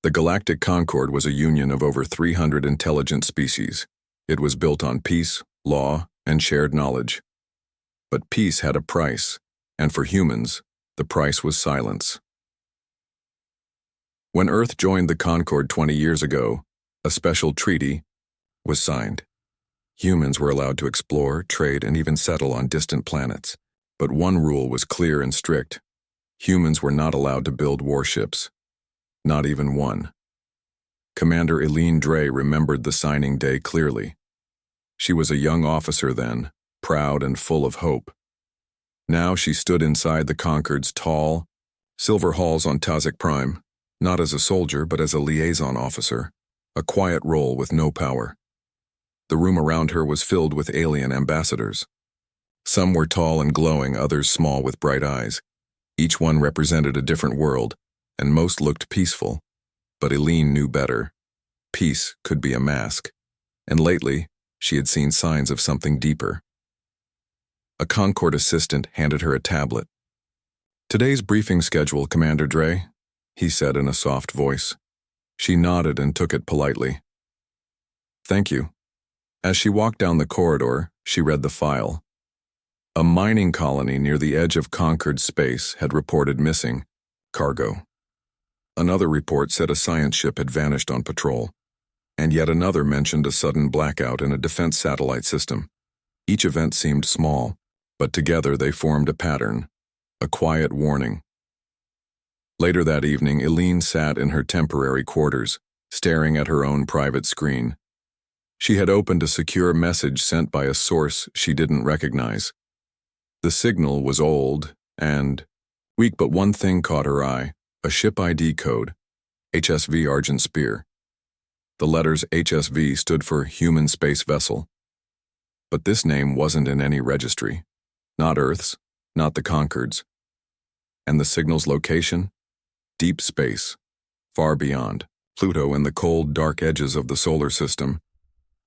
The Galactic Concord was a union of over 300 intelligent species. It was built on peace, law, and shared knowledge. But peace had a price, and for humans, the price was silence. When Earth joined the Concord 20 years ago, a special treaty was signed. Humans were allowed to explore, trade, and even settle on distant planets. But one rule was clear and strict. Humans were not allowed to build warships. Not even one. Commander Eileen Dre remembered the signing day clearly. She was a young officer then, proud and full of hope. Now she stood inside the Concord's tall, silver halls on Tazik Prime, not as a soldier but as a liaison officer, a quiet role with no power. The room around her was filled with alien ambassadors. Some were tall and glowing, others small with bright eyes. Each one represented a different world, and most looked peaceful. But Eileen knew better. Peace could be a mask, and lately she had seen signs of something deeper. A Concord assistant handed her a tablet. "Today's briefing schedule, Commander Dre," he said in a soft voice. She nodded and took it politely. "Thank you." As she walked down the corridor, she read the file. A mining colony near the edge of Concord space had reported missing cargo. Another report said a science ship had vanished on patrol, and yet another mentioned a sudden blackout in a defense satellite system. Each event seemed small, but together they formed a pattern, a quiet warning. Later that evening, Eileen sat in her temporary quarters, staring at her own private screen. She had opened a secure message sent by a source she didn't recognize. The signal was old and weak, but one thing caught her eye, a ship ID code, HSV Argent Spear. The letters HSV stood for Human Space Vessel. But this name wasn't in any registry. Not Earth's, not the Concord's. And the signal's location? Deep space, far beyond, Pluto and the cold, dark edges of the solar system.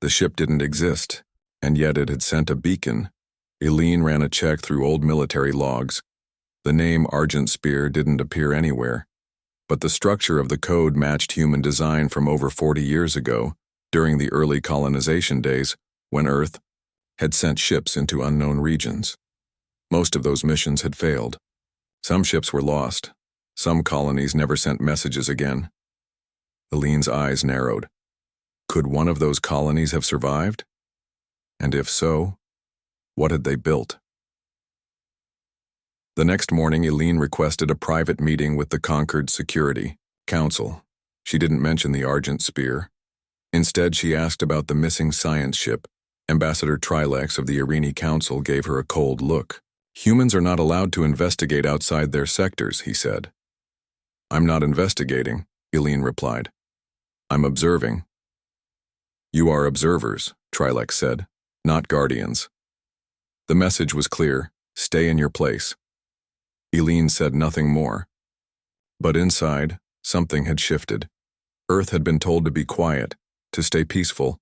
The ship didn't exist, and yet it had sent a beacon. Eileen ran a check through old military logs. The name Argent Spear didn't appear anywhere, but the structure of the code matched human design from over 40 years ago, during the early colonization days, when Earth had sent ships into unknown regions. Most of those missions had failed. Some ships were lost. Some colonies never sent messages again. Eileen's eyes narrowed. Could one of those colonies have survived? And if so, what had they built? The next morning, Eileen requested a private meeting with the Concord Security Council. She didn't mention the Argent Spear. Instead, she asked about the missing science ship. Ambassador Trilex of the Irini Council gave her a cold look. "Humans are not allowed to investigate outside their sectors," he said. "I'm not investigating," Eileen replied. "I'm observing." "You are observers," Trilex said, "not guardians." The message was clear: stay in your place. Eileen said nothing more. But inside, something had shifted. Earth had been told to be quiet, to stay peaceful.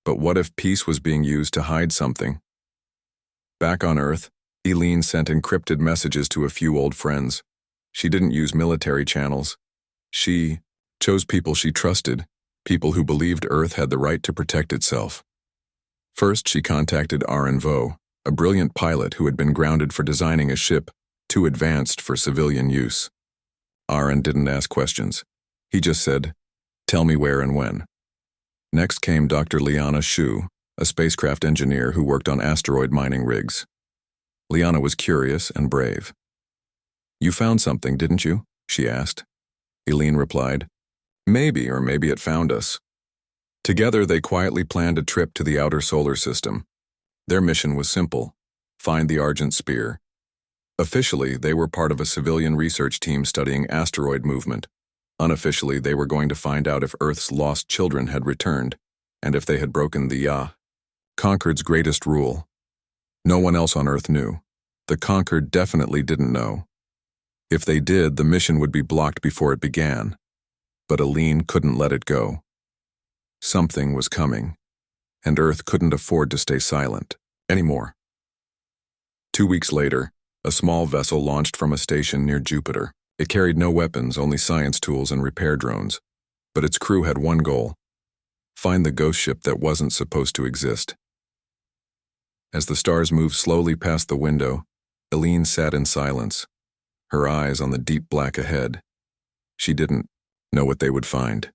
But what if peace was being used to hide something? Back on Earth, Eileen sent encrypted messages to a few old friends. She didn't use military channels. She chose people she trusted, people who believed Earth had the right to protect itself. First, she contacted Aaron Vo, a brilliant pilot who had been grounded for designing a ship too advanced for civilian use. Aaron didn't ask questions. He just said, "Tell me where and when." Next came Dr. Liana Shu, a spacecraft engineer who worked on asteroid mining rigs. Liana was curious and brave. "You found something, didn't you?" she asked. Eileen replied, "Maybe, or maybe it found us." Together, they quietly planned a trip to the outer solar system. Their mission was simple: find the Argent Spear. Officially, they were part of a civilian research team studying asteroid movement. Unofficially, they were going to find out if Earth's lost children had returned, and if they had broken the Concord's greatest rule. No one else on Earth knew. The Concord definitely didn't know. If they did, the mission would be blocked before it began. But Eileen couldn't let it go. Something was coming, and Earth couldn't afford to stay silent anymore. 2 weeks later, a small vessel launched from a station near Jupiter. It carried no weapons, only science tools and repair drones. But its crew had one goal: find the ghost ship that wasn't supposed to exist. As the stars moved slowly past the window, Eileen sat in silence, her eyes on the deep black ahead. She didn't know what they would find.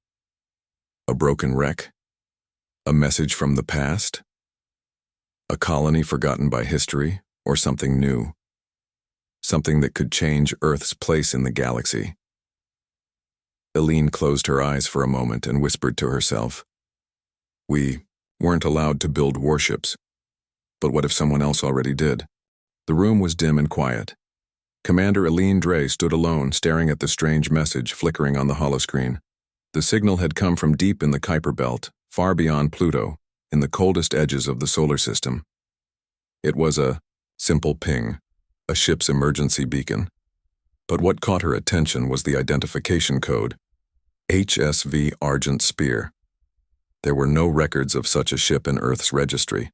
A broken wreck? A message from the past? A colony forgotten by history, or something new? Something that could change Earth's place in the galaxy. Eileen closed her eyes for a moment and whispered to herself, "We weren't allowed to build warships. But what if someone else already did?" The room was dim and quiet. Commander Eileen Dre stood alone, staring at the strange message flickering on the holoscreen. The signal had come from deep in the Kuiper Belt, far beyond Pluto, in the coldest edges of the solar system. It was a simple ping, a ship's emergency beacon. But what caught her attention was the identification code: HSV Argent Spear. There were no records of such a ship in Earth's registry,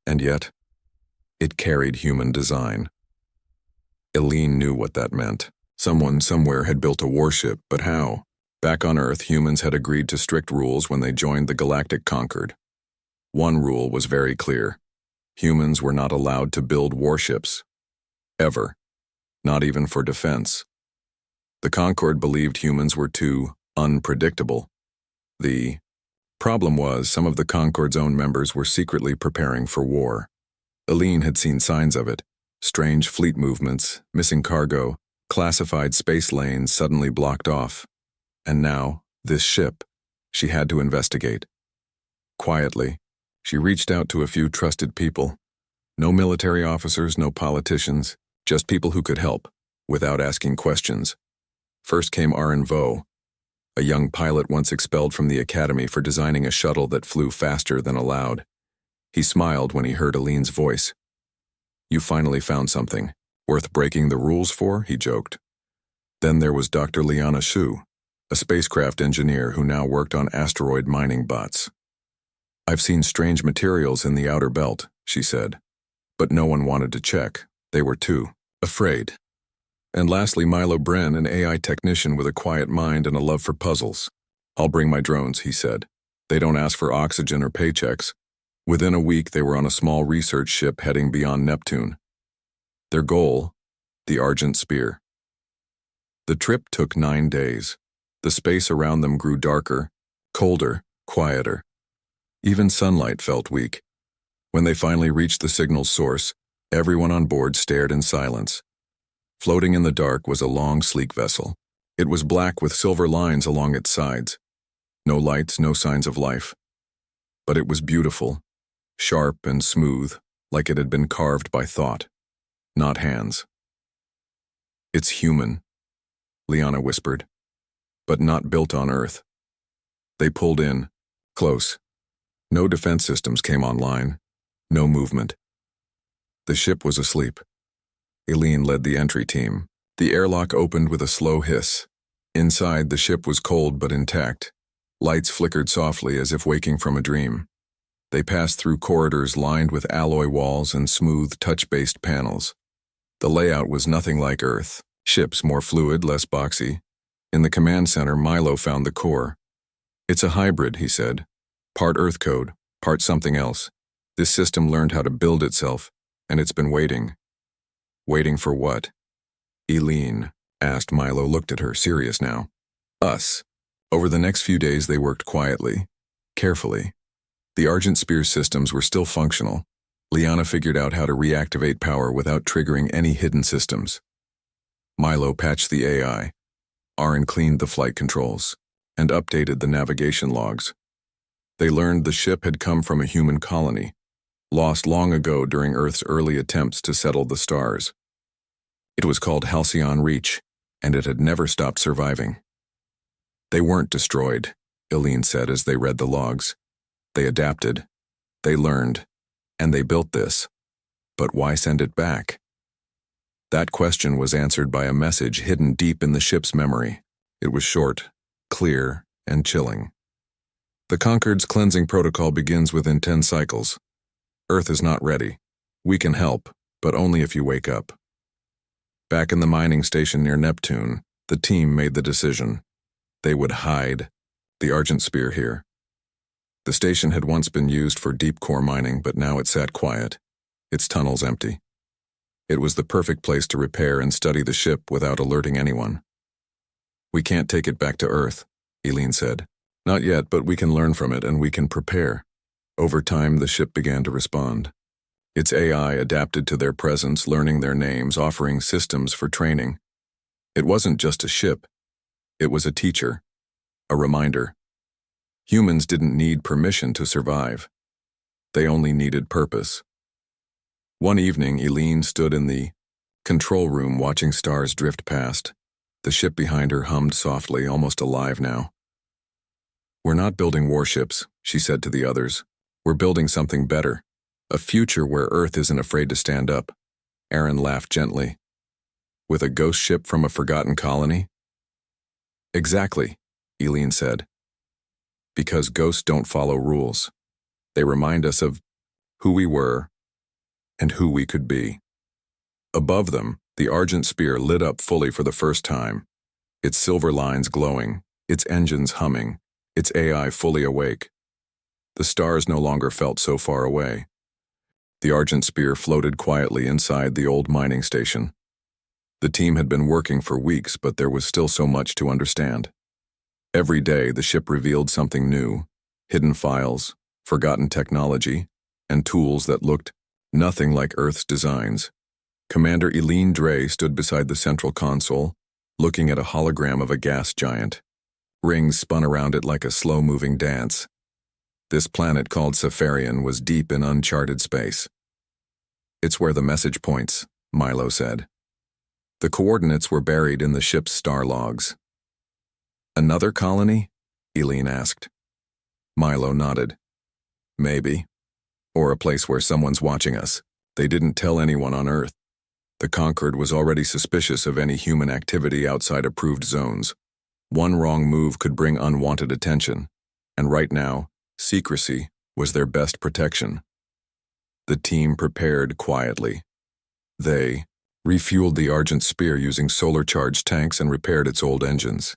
and yet, it carried human design. Eileen knew what that meant. Someone somewhere had built a warship, but how? Back on Earth, humans had agreed to strict rules when they joined the Galactic Concord. One rule was very clear: humans were not allowed to build warships. Ever. Not even for defense. The Concord believed humans were too unpredictable. The problem was, some of the Concord's own members were secretly preparing for war. Eileen had seen signs of it: strange fleet movements, missing cargo, classified space lanes suddenly blocked off. And now, this ship, she had to investigate. Quietly, she reached out to a few trusted people. No military officers, no politicians, just people who could help, without asking questions. First came Aaron Vo, a young pilot once expelled from the academy for designing a shuttle that flew faster than allowed. He smiled when he heard Eileen's voice. "You finally found something worth breaking the rules for," he joked. Then there was Dr. Liana Shu, a spacecraft engineer who now worked on asteroid mining bots. "I've seen strange materials in the outer belt," she said. But no one wanted to check. They were too afraid. And lastly, Milo Bren, an AI technician with a quiet mind and a love for puzzles. "I'll bring my drones," he said. "They don't ask for oxygen or paychecks." Within a week, they were on a small research ship heading beyond Neptune. Their goal, the Argent Spear. The trip took 9 days. The space around them grew darker, colder, quieter. Even sunlight felt weak. When they finally reached the signal's source, everyone on board stared in silence. Floating in the dark was a long, sleek vessel. It was black with silver lines along its sides. No lights, no signs of life. But it was beautiful, sharp and smooth, like it had been carved by thought, not hands. "It's human," Liana whispered, "but not built on Earth." They pulled in, close. No defense systems came online, no movement. The ship was asleep. Eileen led the entry team. The airlock opened with a slow hiss. Inside, the ship was cold but intact. Lights flickered softly as if waking from a dream. They passed through corridors lined with alloy walls and smooth, touch-based panels. The layout was nothing like Earth. Ships more fluid, less boxy. In the command center, Milo found the core. "It's a hybrid," he said. "Part Earth code, part something else. This system learned how to build itself, and it's been waiting." "Waiting for what?" Eileen asked. Milo looked at her, serious now. "Us." Over the next few days they worked quietly, carefully. The Argent Spear systems were still functional. Liana figured out how to reactivate power without triggering any hidden systems. Milo patched the AI. Aaron cleaned the flight controls and updated the navigation logs. They learned the ship had come from a human colony, lost long ago during Earth's early attempts to settle the stars. It was called Halcyon Reach, and it had never stopped surviving. "They weren't destroyed," Eileen said as they read the logs. "They adapted, they learned, and they built this. But why send it back?" That question was answered by a message hidden deep in the ship's memory. It was short, clear, and chilling. "The Concord's cleansing protocol begins within 10 cycles. Earth is not ready. We can help, but only if you wake up." Back in the mining station near Neptune, the team made the decision. They would hide. The Argent Spear here. The station had once been used for deep core mining, but now it sat quiet, its tunnels empty. It was the perfect place to repair and study the ship without alerting anyone. We can't take it back to Earth, Eileen said. Not yet, but we can learn from it and we can prepare. Over time, the ship began to respond. Its AI adapted to their presence, learning their names, offering systems for training. It wasn't just a ship. It was a teacher, a reminder. Humans didn't need permission to survive. They only needed purpose. One evening, Eileen stood in the control room watching stars drift past. The ship behind her hummed softly, almost alive now. We're not building warships, she said to the others. We're building something better. A future where Earth isn't afraid to stand up. Aaron laughed gently. With a ghost ship from a forgotten colony? Exactly, Eileen said. Because ghosts don't follow rules. They remind us of who we were and who we could be. Above them, the Argent Spear lit up fully for the first time, its silver lines glowing, its engines humming, its AI fully awake. The stars no longer felt so far away. The Argent Spear floated quietly inside the old mining station. The team had been working for weeks, but there was still so much to understand. Every day, the ship revealed something new, hidden files, forgotten technology, and tools that looked nothing like Earth's designs. Commander Eileen Dre stood beside the central console, looking at a hologram of a gas giant. Rings spun around it like a slow-moving dance. This planet called Safarian was deep in uncharted space. It's where the message points, Milo said. The coordinates were buried in the ship's star logs. Another colony? Eileen asked. Milo nodded. Maybe. Or a place where someone's watching us. They didn't tell anyone on Earth. The Conquered was already suspicious of any human activity outside approved zones. One wrong move could bring unwanted attention, and right now, secrecy was their best protection. The team prepared quietly. They refueled the Argent Spear using solar-charged tanks and repaired its old engines.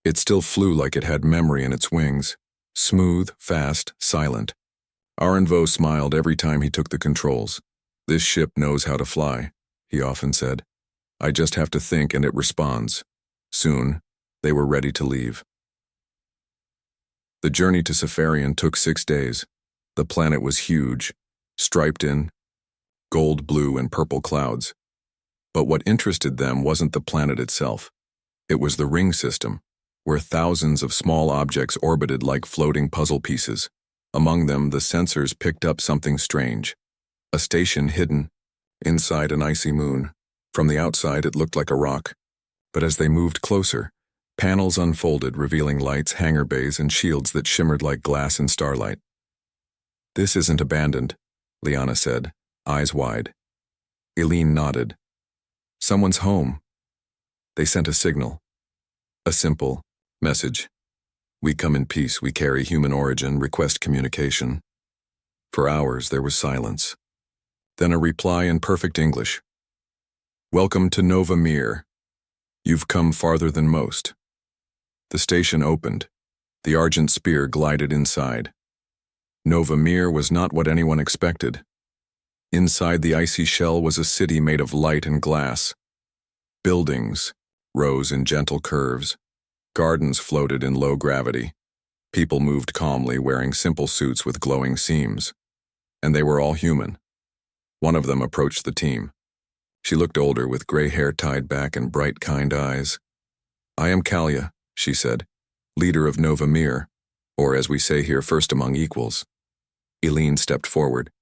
It still flew like it had memory in its wings, smooth, fast, silent. Arenvo smiled every time he took the controls. This ship knows how to fly, he often said. I just have to think and it responds. Soon, they were ready to leave. The journey to Safarian took 6 days. The planet was huge, striped in gold, blue, and purple clouds. But what interested them wasn't the planet itself. It was the ring system, where thousands of small objects orbited like floating puzzle pieces. Among them, the sensors picked up something strange. A station hidden inside an icy moon. From the outside, it looked like a rock. But as they moved closer, panels unfolded, revealing lights, hangar bays, and shields that shimmered like glass in starlight. This isn't abandoned, Liana said, eyes wide. Eileen nodded. Someone's home. They sent a signal. A simple message. We come in peace, we carry human origin, request communication. For hours there was silence. Then a reply in perfect English. Welcome to Nova Mir. You've come farther than most. The station opened. The Argent Spear glided inside. Nova Mir was not what anyone expected. Inside the icy shell was a city made of light and glass. Buildings rose in gentle curves. Gardens floated in low gravity. People moved calmly, wearing simple suits with glowing seams. And they were all human. One of them approached the team. She looked older, with gray hair tied back and bright, kind eyes. I am Kalia, she said, leader of Nova Mir, or as we say here, first among equals. Eileen stepped forward.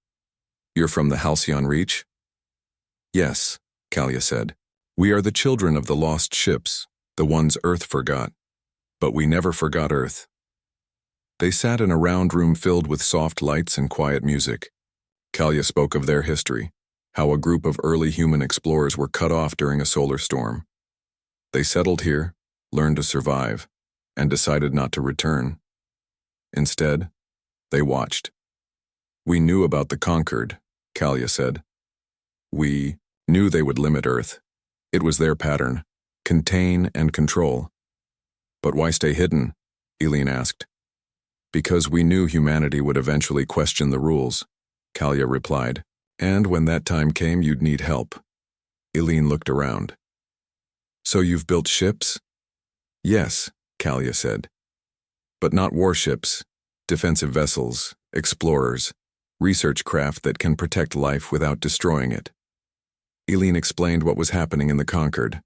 You're from the Halcyon Reach? Yes, Kalia said. We are the children of the lost ships, the ones Earth forgot. But we never forgot Earth. They sat in a round room filled with soft lights and quiet music. Kalia spoke of their history, how a group of early human explorers were cut off during a solar storm. They settled here, learned to survive, and decided not to return. Instead, they watched. We knew about the Conquered, Kalia said. We knew they would limit Earth. It was their pattern, contain and control. But why stay hidden? Eileen asked. Because we knew humanity would eventually question the rules, Kalia replied. And when that time came, you'd need help. Eileen looked around. So you've built ships? Yes, Kalia said. But not warships, defensive vessels, explorers, research craft that can protect life without destroying it. Eileen explained what was happening in the Concord,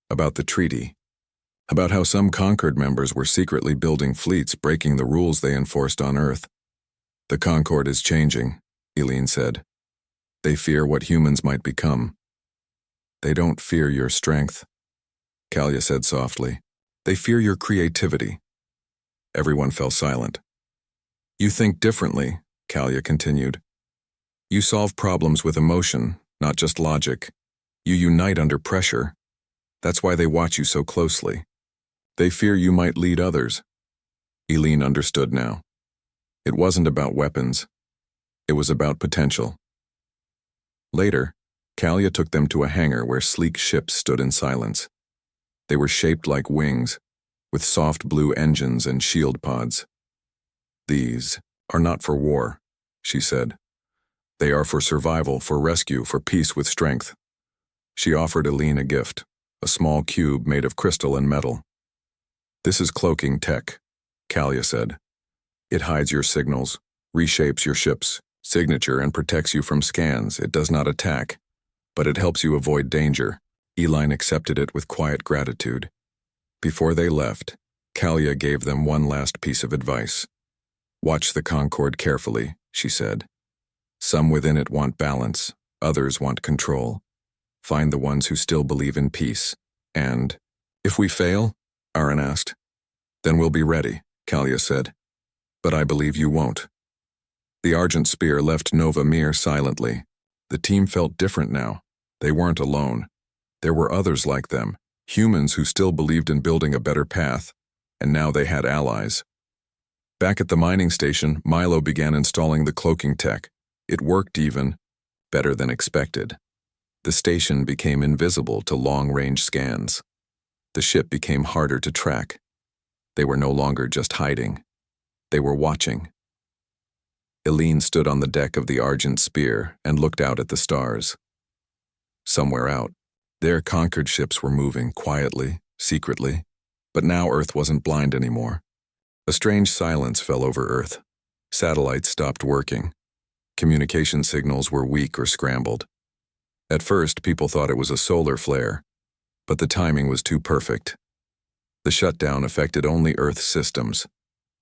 about the treaty, about how some Concord members were secretly building fleets breaking the rules they enforced on Earth. The Concord is changing, Eileen said. They fear what humans might become. They don't fear your strength, Kalia said softly. They fear your creativity. Everyone fell silent. You think differently, Kalia continued. You solve problems with emotion, not just logic. You unite under pressure. That's why they watch you so closely. They fear you might lead others. Eileen understood now. It wasn't about weapons. It was about potential. Later, Kalia took them to a hangar where sleek ships stood in silence. They were shaped like wings, with soft blue engines and shield pods. These are not for war, she said. They are for survival, for rescue, for peace with strength. She offered Eileen a gift, a small cube made of crystal and metal. This is cloaking tech, Kalia said. It hides your signals, reshapes your ship's signature, and protects you from scans. It does not attack, but it helps you avoid danger. Eileen accepted it with quiet gratitude. Before they left, Kalia gave them one last piece of advice. Watch the Concord carefully, she said. Some within it want balance, others want control. Find the ones who still believe in peace. And, if we fail? Aaron asked. Then we'll be ready, Kalia said. But I believe you won't. The Argent Spear left Nova Mir silently. The team felt different now. They weren't alone. There were others like them, humans who still believed in building a better path, and now they had allies. Back at the mining station, Milo began installing the cloaking tech. It worked even better than expected. The station became invisible to long-range scans. The ship became harder to track. They were no longer just hiding. They were watching. Eileen stood on the deck of the Argent Spear and looked out at the stars. Somewhere out, their conquered ships were moving quietly, secretly, but now Earth wasn't blind anymore. A strange silence fell over Earth. Satellites stopped working. Communication signals were weak or scrambled. At first, people thought it was a solar flare, but the timing was too perfect. The shutdown affected only Earth's systems.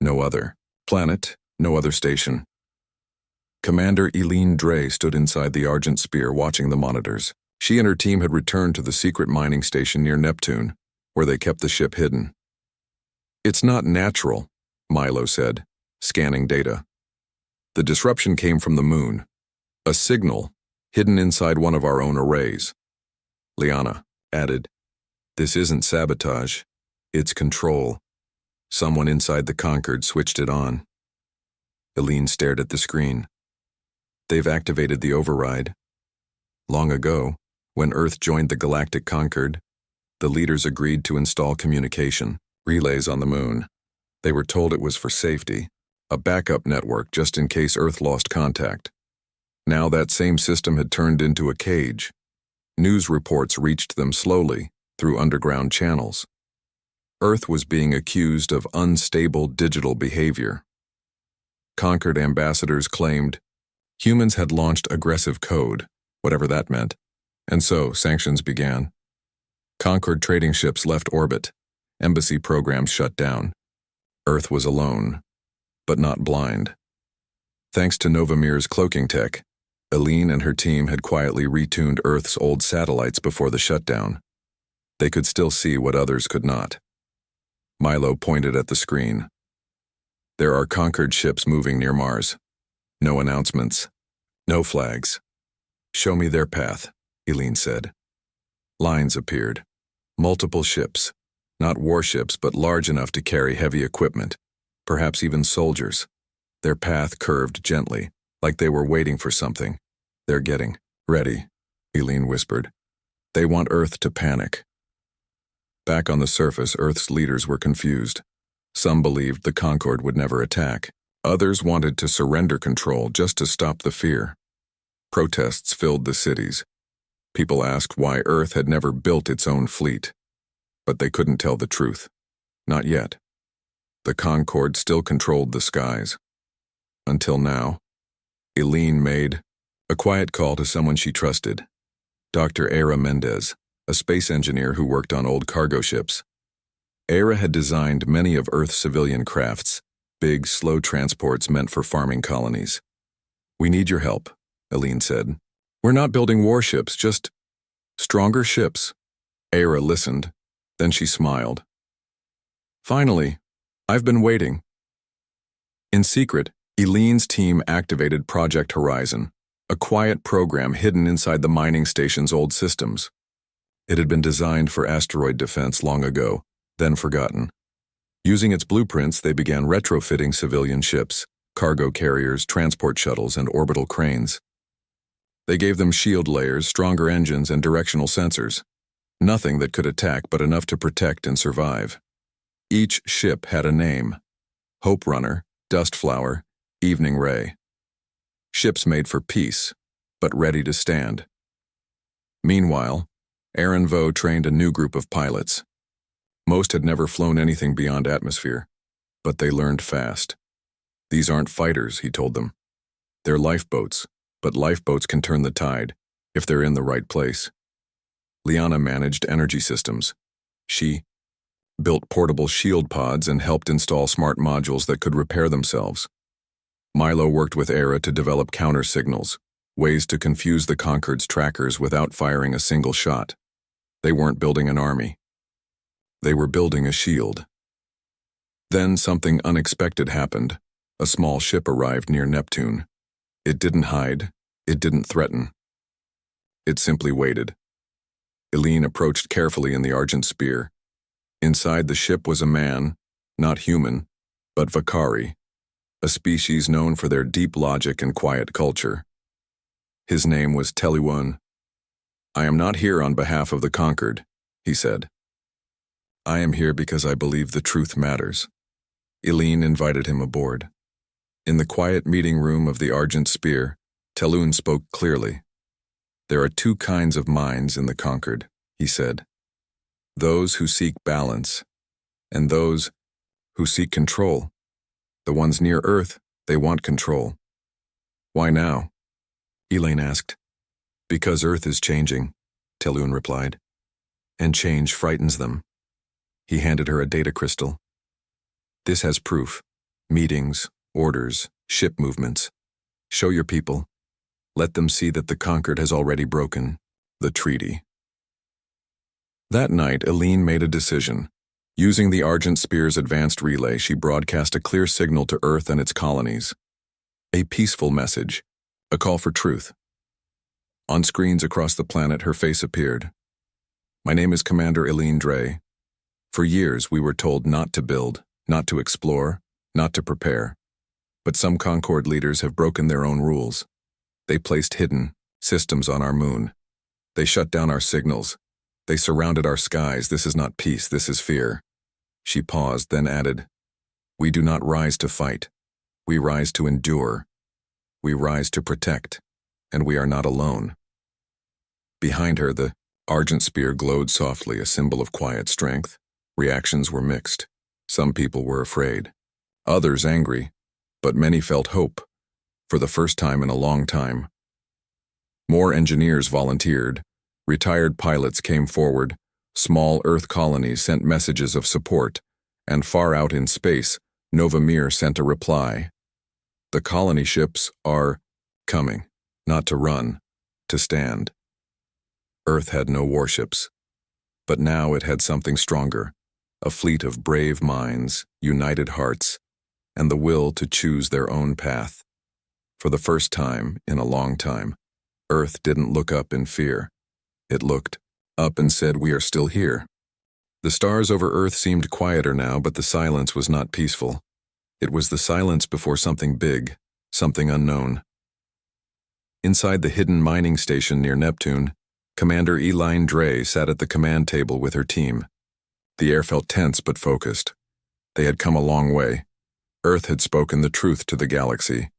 No other planet, no other station. Commander Eileen Dre stood inside the Argent Spear watching the monitors. She and her team had returned to the secret mining station near Neptune, where they kept the ship hidden. It's not natural, Milo said, scanning data. The disruption came from the moon. A signal, hidden inside one of our own arrays. Liana added, This isn't sabotage. It's control. Someone inside the Concord switched it on. Eileen stared at the screen. They've activated the override. Long ago, when Earth joined the Galactic Concord, the leaders agreed to install communication relays on the moon. They were told it was for safety, a backup network just in case Earth lost contact. Now that same system had turned into a cage. News reports reached them slowly, through underground channels. Earth was being accused of unstable digital behavior. Concord ambassadors claimed humans had launched aggressive code, whatever that meant, and so sanctions began. Concord trading ships left orbit, embassy programs shut down. Earth was alone, but not blind. Thanks to Nova Mir's cloaking tech, Eileen and her team had quietly retuned Earth's old satellites before the shutdown. They could still see what others could not. Milo pointed at the screen. There are Concord ships moving near Mars. No announcements. No flags. Show me their path, Eileen said. Lines appeared. Multiple ships. Not warships, but large enough to carry heavy equipment. Perhaps even soldiers. Their path curved gently, like they were waiting for something. They're getting ready, Eileen whispered. They want Earth to panic. Back on the surface, Earth's leaders were confused. Some believed the Concorde would never attack. Others wanted to surrender control just to stop the fear. Protests filled the cities. People asked why Earth had never built its own fleet. But they couldn't tell the truth. Not yet. The Concorde still controlled the skies. Until now, Eileen made a quiet call to someone she trusted, Dr. Era Mendez, a space engineer who worked on old cargo ships. Era had designed many of Earth's civilian crafts, big, slow transports meant for farming colonies. "We need your help," Eileen said. "We're not building warships, just stronger ships." Era listened, then she smiled. "Finally, I've been waiting." In secret, Eileen's team activated Project Horizon, a quiet program hidden inside the mining station's old systems. It had been designed for asteroid defense long ago, then forgotten. Using its blueprints, they began retrofitting civilian ships, cargo carriers, transport shuttles, and orbital cranes. They gave them shield layers, stronger engines, and directional sensors. Nothing that could attack, but enough to protect and survive. Each ship had a name: Hope Runner, Dust Flower, Evening Ray. Ships made for peace, but ready to stand. Meanwhile, Aaron Vo trained a new group of pilots. Most had never flown anything beyond atmosphere, but they learned fast. "These aren't fighters," he told them. "They're lifeboats, but lifeboats can turn the tide if they're in the right place." Liana managed energy systems. She built portable shield pods and helped install smart modules that could repair themselves. Milo worked with Era to develop counter signals, ways to confuse the Concorde's trackers without firing a single shot. They weren't building an army. They were building a shield. Then something unexpected happened. A small ship arrived near Neptune. It didn't hide. It didn't threaten. It simply waited. Eileen approached carefully in the Argent Spear. Inside the ship was a man, not human, but Vakari, a species known for their deep logic and quiet culture. His name was Teluan. "I am not here on behalf of the Conquered," he said. "I am here because I believe the truth matters." Eileen invited him aboard. In the quiet meeting room of the Argent Spear, Teluan spoke clearly. "There are two kinds of minds in the Conquered," he said. "Those who seek balance, and those who seek control. The ones near Earth, they want control." "Why now?" Eileen asked. "Because Earth is changing," Teluan replied. "And change frightens them." He handed her a data crystal. "This has proof. Meetings, orders, ship movements. Show your people. Let them see that the Conquered has already broken the treaty." That night, Eileen made a decision. Using the Argent Spear's advanced relay, she broadcast a clear signal to Earth and its colonies. A peaceful message, a call for truth. On screens across the planet, her face appeared. "My name is Commander Eileen Dre. For years, we were told not to build, not to explore, not to prepare. But some Concorde leaders have broken their own rules. They placed hidden systems on our moon. They shut down our signals. They surrounded our skies. This is not peace, this is fear." She paused, then added, "We do not rise to fight. We rise to endure. We rise to protect, and we are not alone." Behind her, the Argent Spear glowed softly, a symbol of quiet strength. Reactions were mixed. Some people were afraid, others angry, but many felt hope, for the first time in a long time. More engineers volunteered. Retired pilots came forward. Small Earth colonies sent messages of support, and far out in space, Nova Mir sent a reply. "The colony ships are coming, not to run, to stand." Earth had no warships, but now it had something stronger, a fleet of brave minds, united hearts, and the will to choose their own path. For the first time in a long time, Earth didn't look up in fear. It looked up and said, "We are still here." The stars over Earth seemed quieter now, but the silence was not peaceful. It was the silence before something big, something unknown. Inside the hidden mining station near Neptune, Commander Eileen Dre sat at the command table with her team. The air felt tense but focused. They had come a long way. Earth had spoken the truth to the galaxy.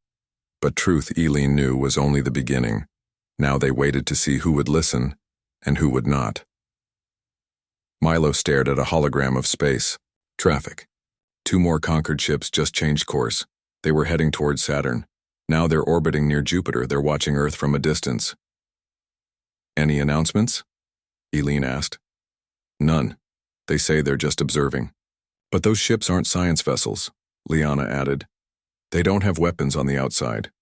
But truth, Eileen knew, was only the beginning. Now they waited to see who would listen and who would not. Milo stared at a hologram of space. Traffic. 2 more Concord ships just changed course. They were heading towards Saturn. Now they're orbiting near Jupiter. They're watching Earth from a distance. Any announcements? Eileen asked. None. They say they're just observing. But those ships aren't science vessels, Liana added. They don't have weapons on the outside.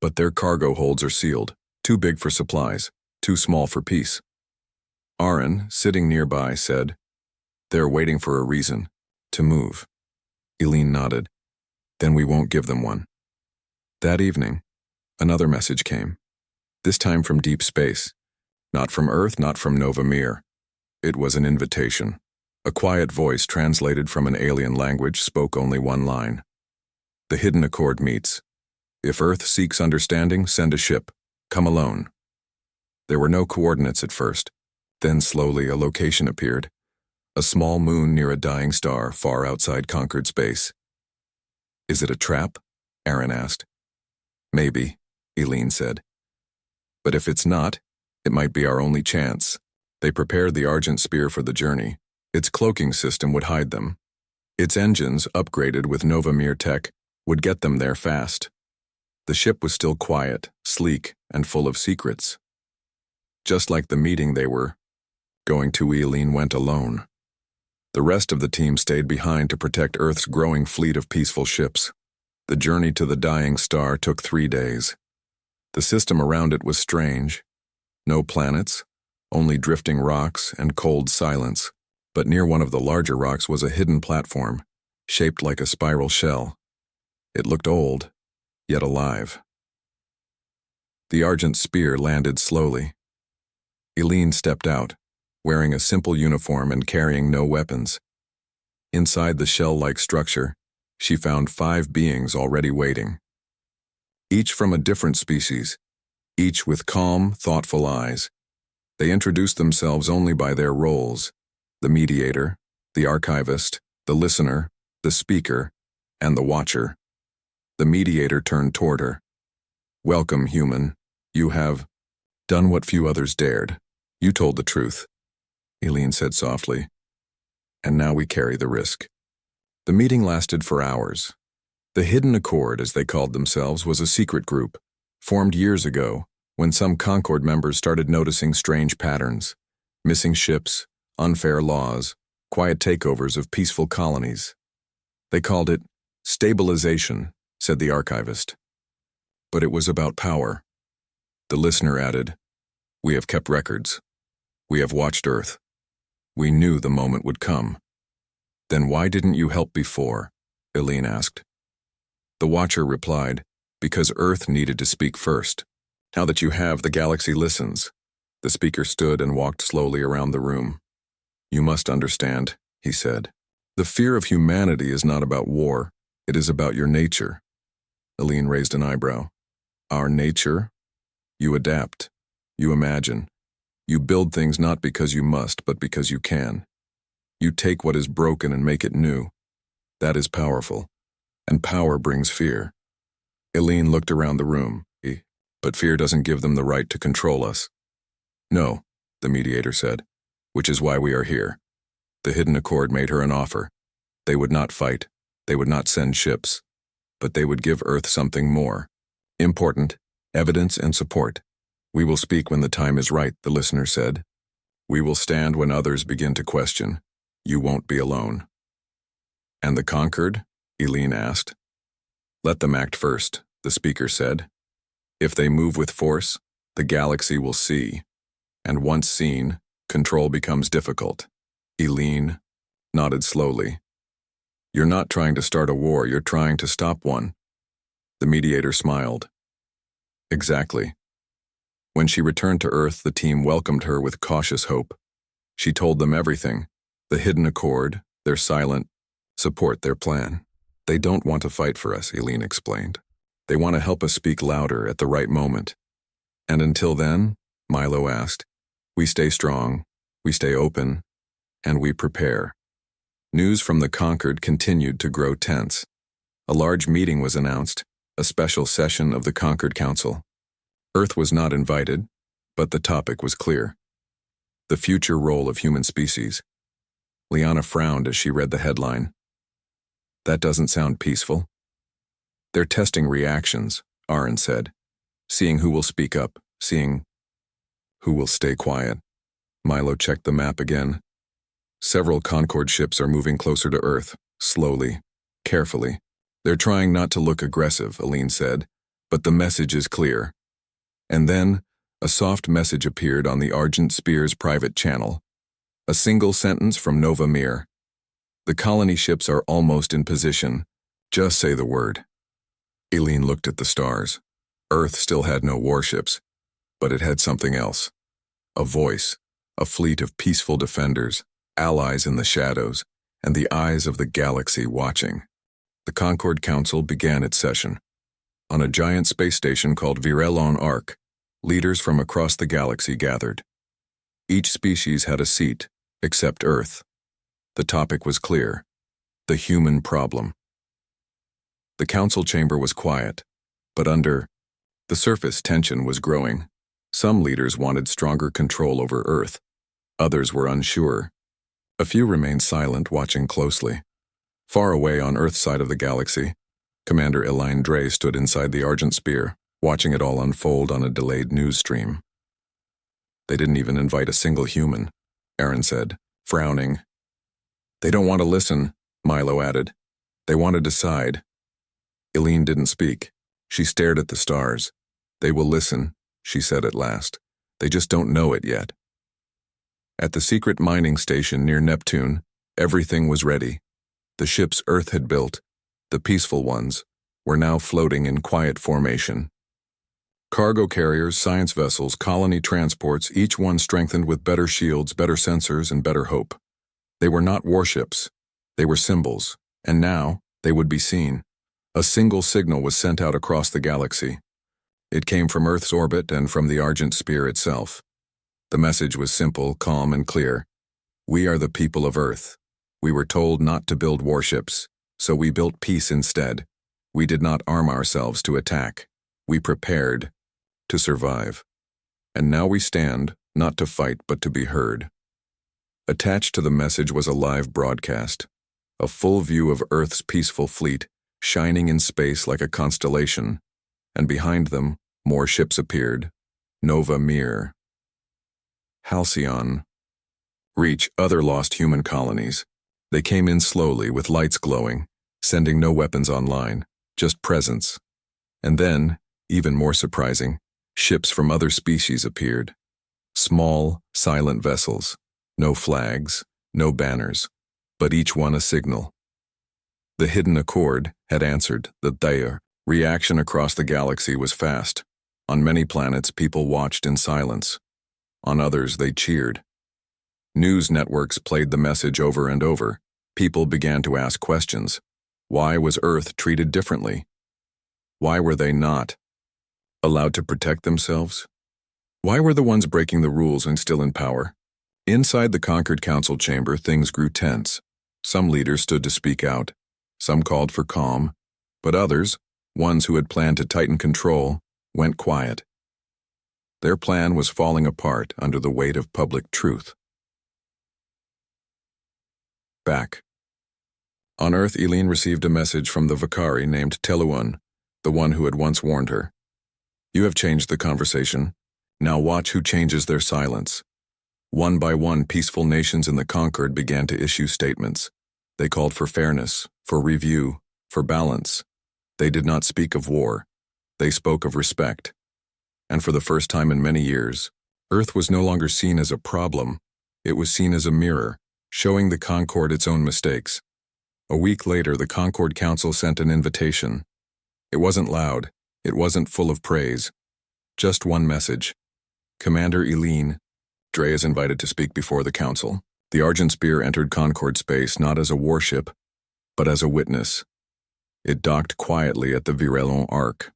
But their cargo holds are sealed. Too big for supplies, too small for peace. Aaron, sitting nearby, said, They're waiting for a reason to move. Eileen nodded. Then we won't give them one. That evening, another message came. This time from deep space. Not from Earth, not from Nova Mir. It was an invitation. A quiet voice translated from an alien language spoke only one line. The hidden accord meets. If Earth seeks understanding, send a ship. Come alone. There were no coordinates at first. Then slowly a location appeared. A small moon near a dying star far outside Concord space. Is it a trap? Aaron asked. Maybe, Eileen said. But if it's not, it might be our only chance. They prepared the Argent Spear for the journey. Its cloaking system would hide them. Its engines, upgraded with Nova Mir tech, would get them there fast. The ship was still quiet, sleek, and full of secrets. Just like the meeting they were going to, Eileen went alone. The rest of the team stayed behind to protect Earth's growing fleet of peaceful ships. The journey to the dying star took 3 days. The system around it was strange. No planets, only drifting rocks and cold silence. But near one of the larger rocks was a hidden platform, shaped like a spiral shell. It looked old, yet alive. The Argent Spear landed slowly. Eileen stepped out, wearing a simple uniform and carrying no weapons. Inside the shell-like structure, she found 5 beings already waiting. Each from a different species, each with calm, thoughtful eyes. They introduced themselves only by their roles: the mediator, the archivist, the listener, the speaker, and the watcher. The mediator turned toward her. Welcome, human. You have done what few others dared. You told the truth, Eileen said softly. And now we carry the risk. The meeting lasted for hours. The Hidden Accord, as they called themselves, was a secret group, formed years ago, when some Concord members started noticing strange patterns: missing ships, unfair laws, quiet takeovers of peaceful colonies. They called it stabilization, said the archivist. But it was about power. The listener added, We have kept records. We have watched Earth. We knew the moment would come. Then why didn't you help before? Eileen asked. The watcher replied, Because Earth needed to speak first. Now that you have, the galaxy listens. The speaker stood and walked slowly around the room. You must understand, he said. The fear of humanity is not about war. It is about your nature. Eileen raised an eyebrow. Our nature? You adapt. You imagine. You build things not because you must, but because you can. You take what is broken and make it new. That is powerful. And power brings fear. Eileen looked around the room. But fear doesn't give them the right to control us. No, the mediator said, which is why we are here. The Hidden Accord made her an offer. They would not fight. They would not send ships. But they would give Earth something more. Important, evidence and support. We will speak when the time is right, the listener said. We will stand when others begin to question. You won't be alone. And the conquered? Eileen asked. Let them act first, the speaker said. If they move with force, the galaxy will see. And once seen, control becomes difficult. Eileen nodded slowly. You're not trying to start a war, you're trying to stop one. The mediator smiled. Exactly. When she returned to Earth, the team welcomed her with cautious hope. She told them everything: the Hidden Accord, their silent support, their plan. They don't want to fight for us, Eileen explained. They want to help us speak louder at the right moment. And until then, Milo asked, we stay strong, we stay open, and we prepare. News from the conquered continued to grow tense. A large meeting was announced, a special session of the Conquered Council. Earth was not invited, but the topic was clear. The future role of human species. Liana frowned as she read the headline. That doesn't sound peaceful. They're testing reactions, Aaron said, seeing who will speak up, seeing who will stay quiet. Milo checked the map again. Several Concord ships are moving closer to Earth, slowly, carefully. They're trying not to look aggressive, Aline said, but the message is clear. And then, a soft message appeared on the Argent Spear's private channel. A single sentence from Nova Mir. The colony ships are almost in position. Just say the word. Aline looked at the stars. Earth still had no warships, but it had something else. A voice, a fleet of peaceful defenders, allies in the shadows, and the eyes of the galaxy watching. The Concord Council began its session. On a giant space station called Virelon Arc, leaders from across the galaxy gathered. Each species had a seat, except Earth. The topic was clear: the human problem. The council chamber was quiet, but under the surface tension was growing. Some leaders wanted stronger control over Earth. Others were unsure. A few remained silent, watching closely. Far away on Earth's side of the galaxy, Commander Elaine Dre stood inside the Argent Spear, watching it all unfold on a delayed news stream. They didn't even invite a single human, Aaron said, frowning. They don't want to listen, Milo added. They want to decide. Elaine didn't speak. She stared at the stars. They will listen, she said at last. They just don't know it yet. At the secret mining station near Neptune, everything was ready. The ships Earth had built, the peaceful ones, were now floating in quiet formation. Cargo carriers, science vessels, colony transports, each one strengthened with better shields, better sensors, and better hope. They were not warships. They were symbols, and now they would be seen. A single signal was sent out across the galaxy. It came from Earth's orbit and from the Argent Spear itself. The message was simple, calm, and clear. We are the people of Earth. We were told not to build warships, so we built peace instead. We did not arm ourselves to attack. We prepared to survive. And now we stand, not to fight, but to be heard. Attached to the message was a live broadcast, a full view of Earth's peaceful fleet, shining in space like a constellation, and behind them, more ships appeared. Nova Mir, Halcyon, Reach, other lost human colonies. They came in slowly with lights glowing, sending no weapons online, just presence. And then, even more surprising, ships from other species appeared. Small, silent vessels, no flags, no banners, but each one a signal. The Hidden Accord had answered. The reaction across the galaxy was fast. On many planets, people watched in silence. On others, they cheered. News networks played the message over and over. People began to ask questions. Why was Earth treated differently? Why were they not allowed to protect themselves? Why were the ones breaking the rules and still in power? Inside the Conquered Council chamber, things grew tense. Some leaders stood to speak out. Some called for calm, but others, ones who had planned to tighten control, went quiet. Their plan was falling apart under the weight of public truth. Back. On Earth, Eileen received a message from the Vakari named Teluan, the one who had once warned her. You have changed the conversation. Now watch who changes their silence. One by one, peaceful nations in the conquered began to issue statements. They called for fairness, for review, for balance. They did not speak of war. They spoke of respect. And for the first time in many years, Earth was no longer seen as a problem. It was seen as a mirror, showing the Concord its own mistakes. A week later, the Concord Council sent an invitation. It wasn't loud. It wasn't full of praise. Just one message. Commander Eileen Dre is invited to speak before the council. The Argent Spear entered Concord space not as a warship, but as a witness. It docked quietly at the Virelon Arc.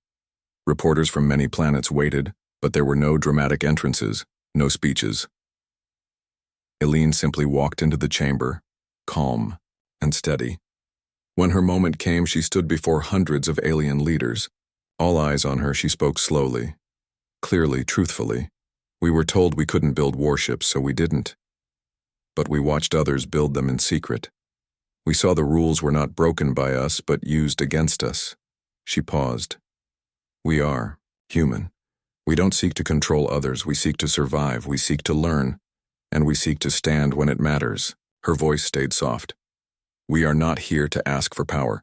Reporters from many planets waited, but there were no dramatic entrances, no speeches. Eileen simply walked into the chamber, calm, and steady. When her moment came, she stood before hundreds of alien leaders. All eyes on her, she spoke slowly, clearly, truthfully. We were told we couldn't build warships, so we didn't. But we watched others build them in secret. We saw the rules were not broken by us, but used against us. She paused. We are human. We don't seek to control others. We seek to survive. We seek to learn. And we seek to stand when it matters. Her voice stayed soft. We are not here to ask for power.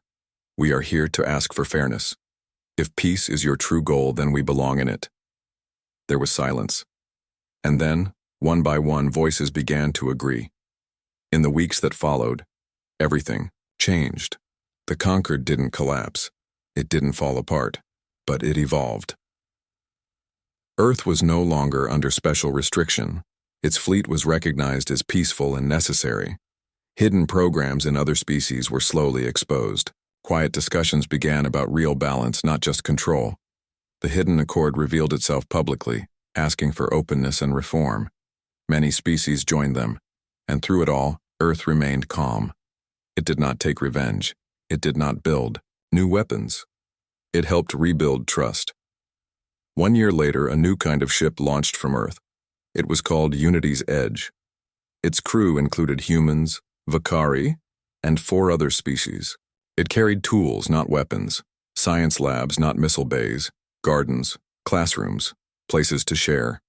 We are here to ask for fairness. If peace is your true goal, then we belong in it. There was silence. And then, one by one, voices began to agree. In the weeks that followed, everything changed. The Conquered didn't collapse. It didn't fall apart, but it evolved. Earth was no longer under special restriction. Its fleet was recognized as peaceful and necessary. Hidden programs in other species were slowly exposed. Quiet discussions began about real balance, not just control. The hidden accord revealed itself publicly, asking for openness and reform. Many species joined them, and through it all, Earth remained calm. It did not take revenge. It did not build new weapons. It helped rebuild trust. 1 year later, a new kind of ship launched from Earth. It was called Unity's Edge. Its crew included humans, Vakari, and 4 other species. It carried tools, not weapons, science labs, not missile bays, gardens, classrooms, places to share.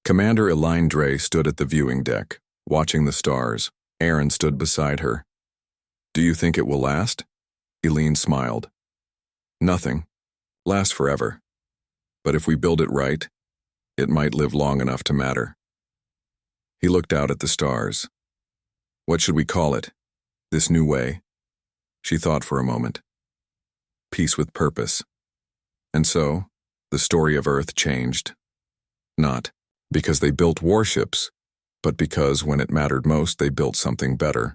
Commander Elaine Dre stood at the viewing deck, watching the stars. Aaron stood beside her. Do you think it will last? Elaine smiled. Nothing. Lasts forever. But if we build it right, it might live long enough to matter. He looked out at the stars. What should we call it? This new way? She thought for a moment. Peace with purpose. And so, the story of Earth changed. Not because they built warships, but because when it mattered most, they built something better.